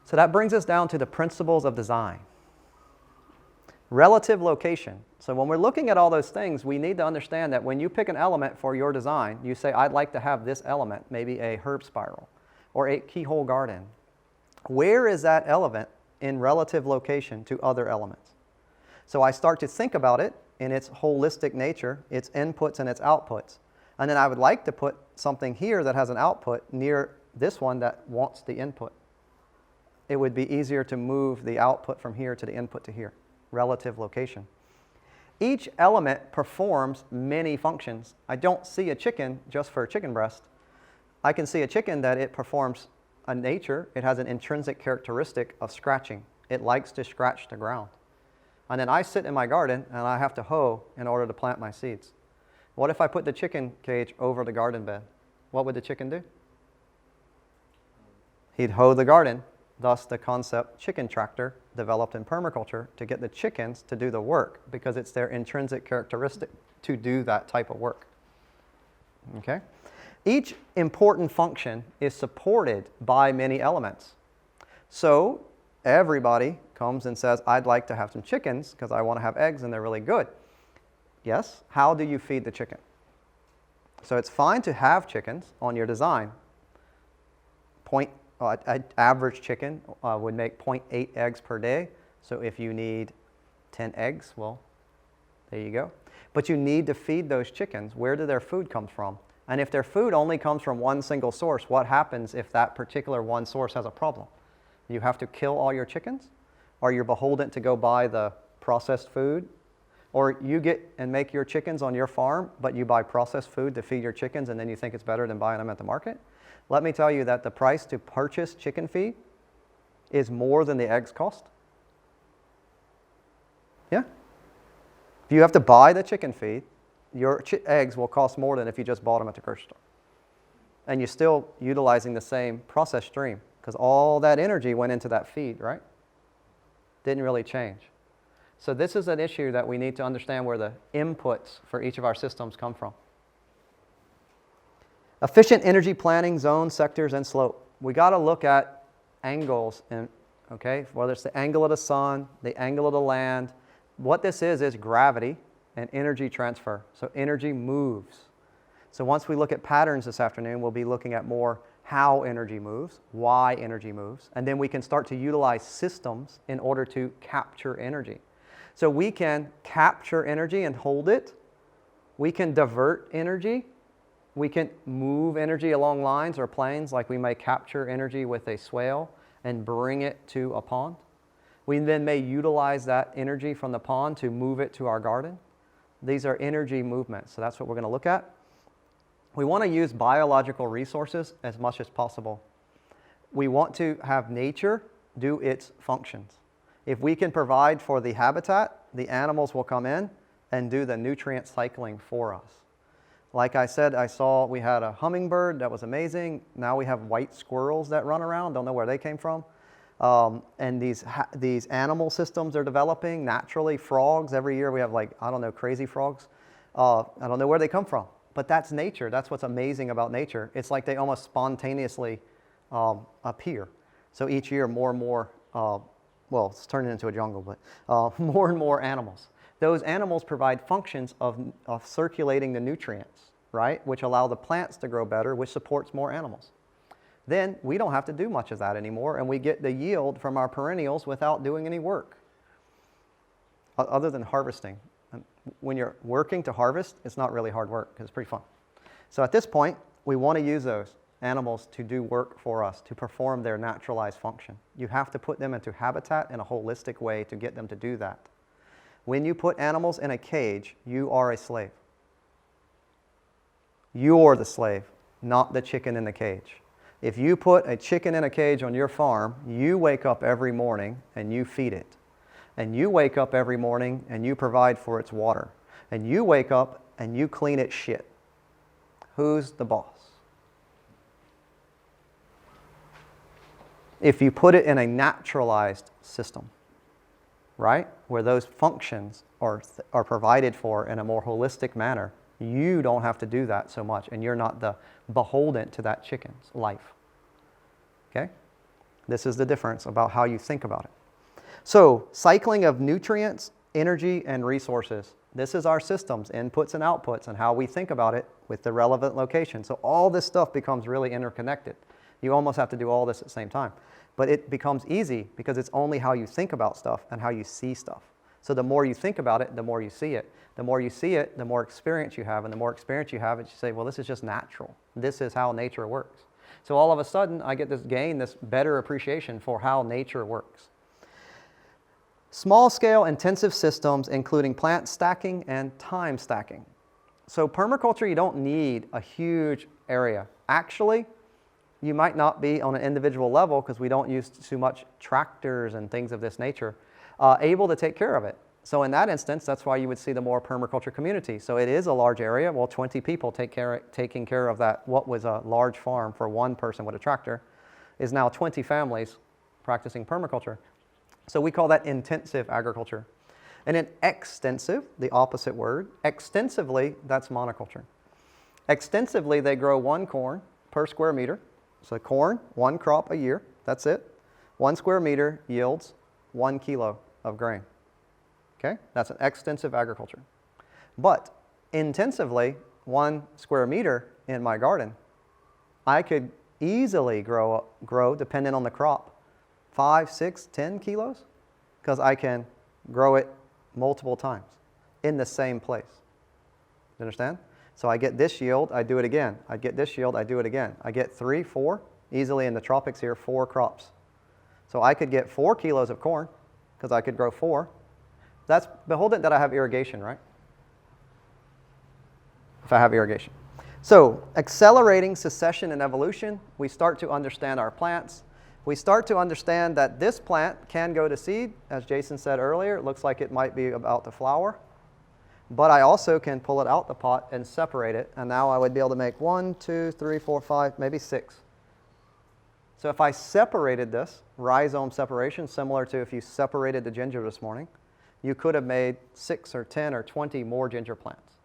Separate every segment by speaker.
Speaker 1: So that brings us down to the principles of design. Relative location. So when we're looking at all those things, we need to understand that when you pick an element for your design, you say, I'd like to have this element, maybe a herb spiral or a keyhole garden. Where is that element in relative location to other elements? So I start to think about it in its holistic nature, its inputs and its outputs. And then I would like to put something here that has an output near this one that wants the input. It would be easier to move the output from here to the input to here. Relative location. Each element performs many functions. I don't see a chicken just for a chicken breast. I can see a chicken that it performs a nature. It has an intrinsic characteristic of scratching. It likes to scratch the ground. And then I sit in my garden and I have to hoe in order to plant my seeds. What if I put the chicken cage over the garden bed? What would the chicken do? He'd hoe the garden. Thus the concept chicken tractor developed in permaculture to get the chickens to do the work because it's their intrinsic characteristic to do that type of work. Okay? Each important function is supported by many elements. So everybody comes and says, I'd like to have some chickens because I want to have eggs and they're really good. Yes? How do you feed the chicken? So it's fine to have chickens on your design. An average chicken would make 0.8 eggs per day. So if you need 10 eggs, well, there you go. But you need to feed those chickens. Where do their food come from? And if their food only comes from one single source, what happens if that particular one source has a problem? You have to kill all your chickens? Or you're beholden to go buy the processed food? Or you get and make your chickens on your farm, but you buy processed food to feed your chickens and then you think it's better than buying them at the market? Let me tell you that the price to purchase chicken feed is more than the eggs cost. Yeah? If you have to buy the chicken feed, your eggs will cost more than if you just bought them at the grocery store. And you're still utilizing the same process stream because all that energy went into that feed, right? Didn't really change. So this is an issue that we need to understand where the inputs for each of our systems come from. Efficient energy planning, zones, sectors, and slope. We got to look at angles, okay? Whether it's the angle of the sun, the angle of the land. What this is gravity and energy transfer. So energy moves. So once we look at patterns this afternoon, we'll be looking at more how energy moves, why energy moves, and then we can start to utilize systems in order to capture energy. So we can capture energy and hold it. We can divert energy. We can move energy along lines or planes, like we may capture energy with a swale and bring it to a pond. We then may utilize that energy from the pond to move it to our garden. These are energy movements, so that's what we're going to look at. We want to use biological resources as much as possible. We want to have nature do its functions. If we can provide for the habitat, the animals will come in and do the nutrient cycling for us. Like I said, we had a hummingbird that was amazing. Now we have white squirrels that run around. Don't know where they came from. And these animal systems are developing naturally. Frogs, every year we have crazy frogs. I don't know where they come from, but that's nature. That's what's amazing about nature. It's like they almost spontaneously appear. So each year more and more, it's turning into a jungle, but more and more animals. Those animals provide functions of circulating the nutrients, right? Which allow the plants to grow better, which supports more animals. Then we don't have to do much of that anymore, and we get the yield from our perennials without doing any work, other than harvesting. And when you're working to harvest, it's not really hard work, because it's pretty fun. So at this point, we want to use those animals to do work for us, to perform their naturalized function. You have to put them into habitat in a holistic way to get them to do that. When you put animals in a cage, you are a slave. You're the slave, not the chicken in the cage. If you put a chicken in a cage on your farm, you wake up every morning and you feed it. And you wake up every morning and you provide for its water. And you wake up and you clean its shit. Who's the boss? If you put it in a naturalized system, right, where those functions are provided for in a more holistic manner, you don't have to do that so much, and you're not the beholden to that chicken's life. Okay? This is the difference about how you think about it. So, cycling of nutrients, energy, and resources. This is our systems, inputs and outputs, and how we think about it with the relevant location. So all this stuff becomes really interconnected. You almost have to do all this at the same time. But it becomes easy because it's only how you think about stuff and how you see stuff. So the more you think about it, the more you see it. The more you see it, the more experience you have. And the more experience you have, you say, well, this is just natural. This is how nature works. So all of a sudden, I get this better appreciation for how nature works. Small-scale intensive systems, including plant stacking and time stacking. So permaculture, you don't need a huge area. Actually, you might not be on an individual level, because we don't use too much tractors and things of this nature, able to take care of it. So in that instance, that's why you would see the more permaculture community. So it is a large area. Well, 20 people taking care of that, what was a large farm for one person with a tractor, is now 20 families practicing permaculture. So we call that intensive agriculture. And then extensive, the opposite word, extensively, that's monoculture. Extensively, they grow 1 corn per square meter. So corn, 1 crop a year, that's it. 1 square meter yields 1 kilo of grain. Okay, that's an extensive agriculture. But intensively, 1 square meter in my garden, I could easily grow, depending on the crop, 5, 6, 10 kilos, because I can grow it multiple times in the same place. You understand? So I get this yield, I do it again. I get this yield, I do it again. I get 3, 4, easily in the tropics here, 4 crops. So I could get 4 kilos of corn, because I could grow 4. That's beholden that I have irrigation, right? If I have irrigation. So accelerating succession and evolution, we start to understand our plants. We start to understand that this plant can go to seed. As Jason said earlier, it looks like it might be about to flower. But I also can pull it out the pot and separate it. And now I would be able to make 1, 2, 3, 4, 5, maybe 6. So if I separated this, rhizome separation, similar to if you separated the ginger this morning, you could have made 6 or 10 or 20 more ginger plants.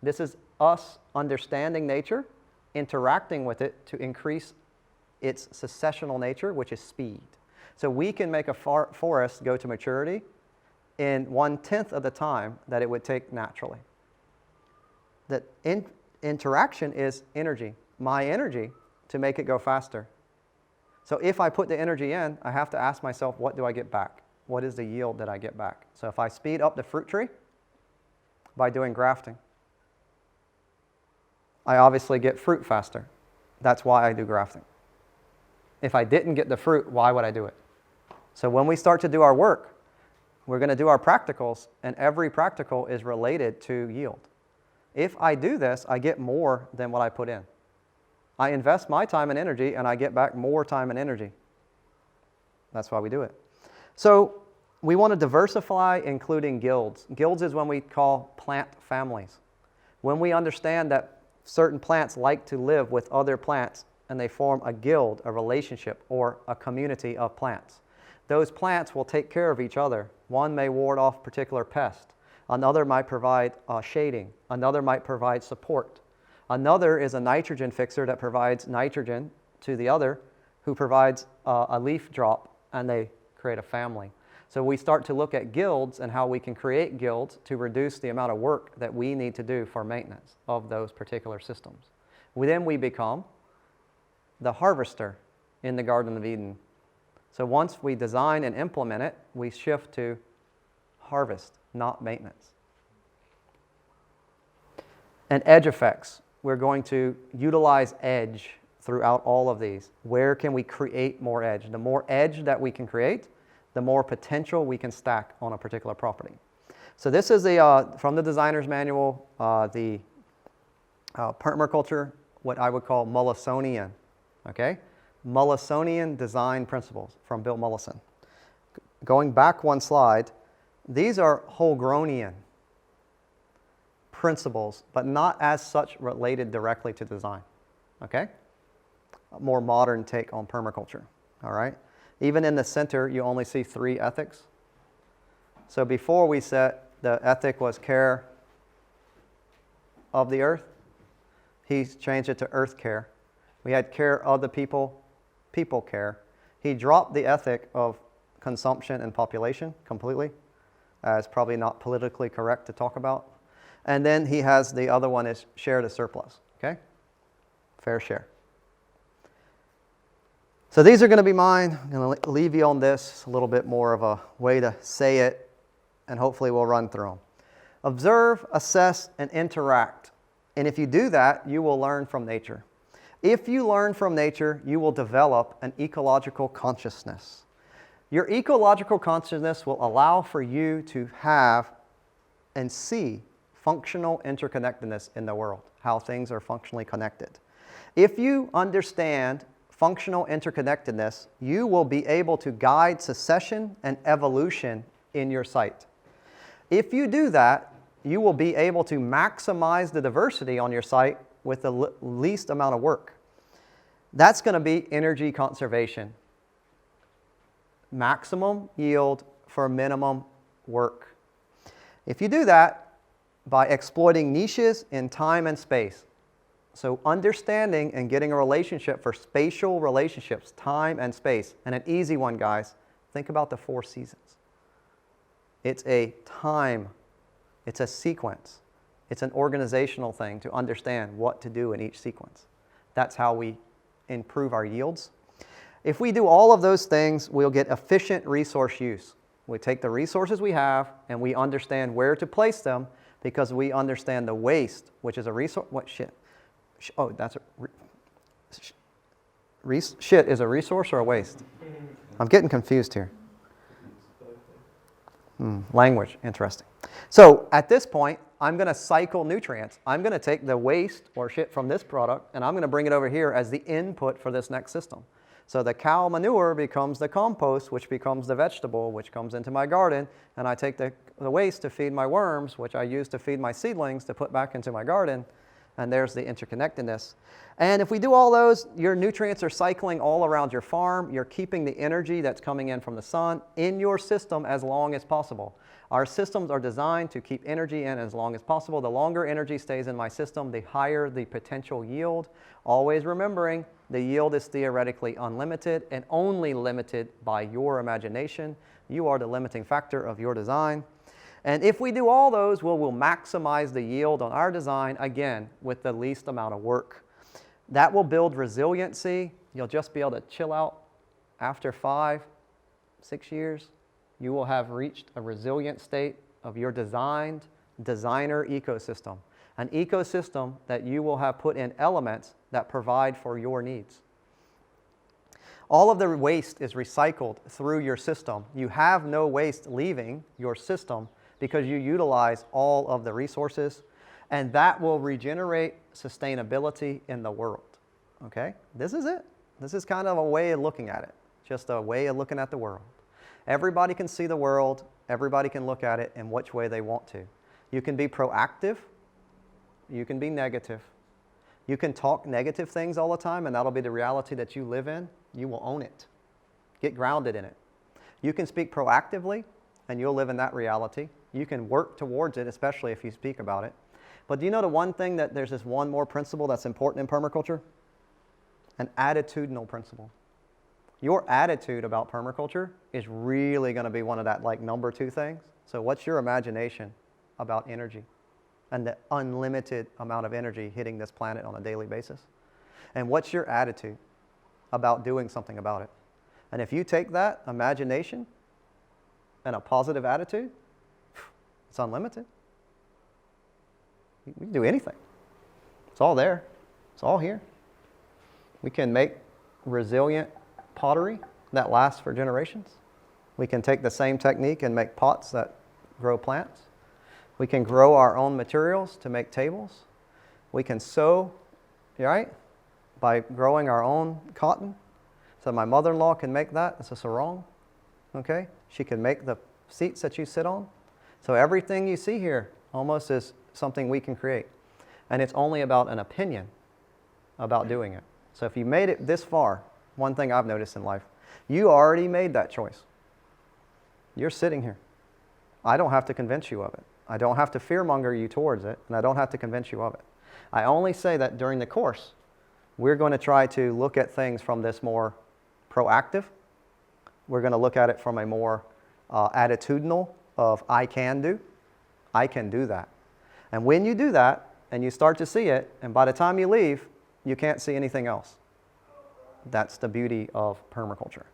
Speaker 1: This is us understanding nature, interacting with it to increase its successional nature, which is speed. So we can make a forest go to maturity in 1/10 of the time that it would take naturally. That interaction is energy, my energy, to make it go faster. So if I put the energy in, I have to ask myself, what do I get back? What is the yield that I get back? So if I speed up the fruit tree by doing grafting, I obviously get fruit faster. That's why I do grafting. If I didn't get the fruit, why would I do it? So when we start to do our work, we're going to do our practicals, and every practical is related to yield. If I do this, I get more than what I put in. I invest my time and energy, and I get back more time and energy. That's why we do it. So we want to diversify, including guilds. Guilds is when we call plant families. When we understand that certain plants like to live with other plants, and they form a guild, a relationship, or a community of plants. Those plants will take care of each other. One may ward off particular pests. Another might provide shading. Another might provide support. Another is a nitrogen fixer that provides nitrogen to the other, who provides a leaf drop, and they create a family. So we start to look at guilds and how we can create guilds to reduce the amount of work that we need to do for maintenance of those particular systems. Then we become the harvester in the Garden of Eden. So once we design and implement it, we shift to harvest, not maintenance. And edge effects. We're going to utilize edge throughout all of these. Where can we create more edge? The more edge that we can create, the more potential we can stack on a particular property. So this is from the designer's manual, the permaculture, what I would call Mullisonian. Okay? Mullisonian design principles from Bill Mollison. Going back one slide, these are Holgronian principles, but not as such related directly to design. Okay? A more modern take on permaculture. All right? Even in the center, you only see 3 ethics. So before we said the ethic was care of the earth, he's changed it to earth care. We had care of the people, people care. He dropped the ethic of consumption and population completely. It's probably not politically correct to talk about. And then he has the other one is share the surplus, okay? Fair share. So these are going to be mine. I'm going to leave you on this, a little bit more of a way to say it, and hopefully we'll run through them. Observe, assess, and interact. And if you do that, you will learn from nature. If you learn from nature, you will develop an ecological consciousness. Your ecological consciousness will allow for you to have and see functional interconnectedness in the world, how things are functionally connected. If you understand functional interconnectedness, you will be able to guide succession and evolution in your site. If you do that, you will be able to maximize the diversity on your site with the least amount of work. That's going to be energy conservation. Maximum yield for minimum work. If you do that by exploiting niches in time and space, so understanding and getting a relationship for spatial relationships, time and space, and an easy one, guys, think about the 4 seasons. It's a time, it's a sequence, it's an organizational thing to understand what to do in each sequence. That's how we improve our yields. If we do all of those things, we'll get efficient resource use. We take the resources we have and we understand where to place them because we understand the waste, which is a resource. What shit? Oh, that's a shit is a resource or a waste? I'm getting confused here. Language, interesting. So at this point, I'm going to cycle nutrients. I'm going to take the waste or shit from this product and I'm going to bring it over here as the input for this next system. So the cow manure becomes the compost, which becomes the vegetable, which comes into my garden, and I take the waste to feed my worms, which I use to feed my seedlings to put back into my garden, and there's the interconnectedness. And if we do all those, your nutrients are cycling all around your farm. You're keeping the energy that's coming in from the sun in your system as long as possible. Our systems are designed to keep energy in as long as possible. The longer energy stays in my system, the higher the potential yield. Always remembering, the yield is theoretically unlimited and only limited by your imagination. You are the limiting factor of your design. And if we do all those, we'll maximize the yield on our design, again, with the least amount of work. That will build resiliency. You'll just be able to chill out after 5, 6 years. You will have reached a resilient state of your designer ecosystem. An ecosystem that you will have put in elements that provide for your needs. All of the waste is recycled through your system. You have no waste leaving your system because you utilize all of the resources, and that will regenerate sustainability in the world. Okay? This is it. This is kind of a way of looking at it, just a way of looking at the world. Everybody can see the world, everybody can look at it in which way they want to. You can be proactive, you can be negative. You can talk negative things all the time, and that'll be the reality that you live in. You will own it. Get grounded in it. You can speak proactively, and you'll live in that reality. You can work towards it, especially if you speak about it. But do you know the one thing that there's this one more principle that's important in permaculture? An attitudinal principle. Your attitude about permaculture is really going to be one of that like number 2 things. So what's your imagination about energy and the unlimited amount of energy hitting this planet on a daily basis? And what's your attitude about doing something about it? And if you take that imagination and a positive attitude, it's unlimited. We can do anything. It's all there. It's all here. We can make resilient pottery that lasts for generations. We can take the same technique and make pots that grow plants. We can grow our own materials to make tables. We can sew, right, by growing our own cotton. So my mother-in-law can make that. It's a sarong, okay? She can make the seats that you sit on. So everything you see here almost is something we can create. And it's only about an opinion about doing it. So if you made it this far, one thing I've noticed in life, you already made that choice. You're sitting here. I don't have to convince you of it. I don't have to fearmonger you towards it, and I don't have to convince you of it. I only say that during the course, we're going to try to look at things from this more proactive We're going to look at it from a more attitudinal of I can do that. And when you do that and you start to see it, and by the time you leave, you can't see anything else. That's the beauty of permaculture.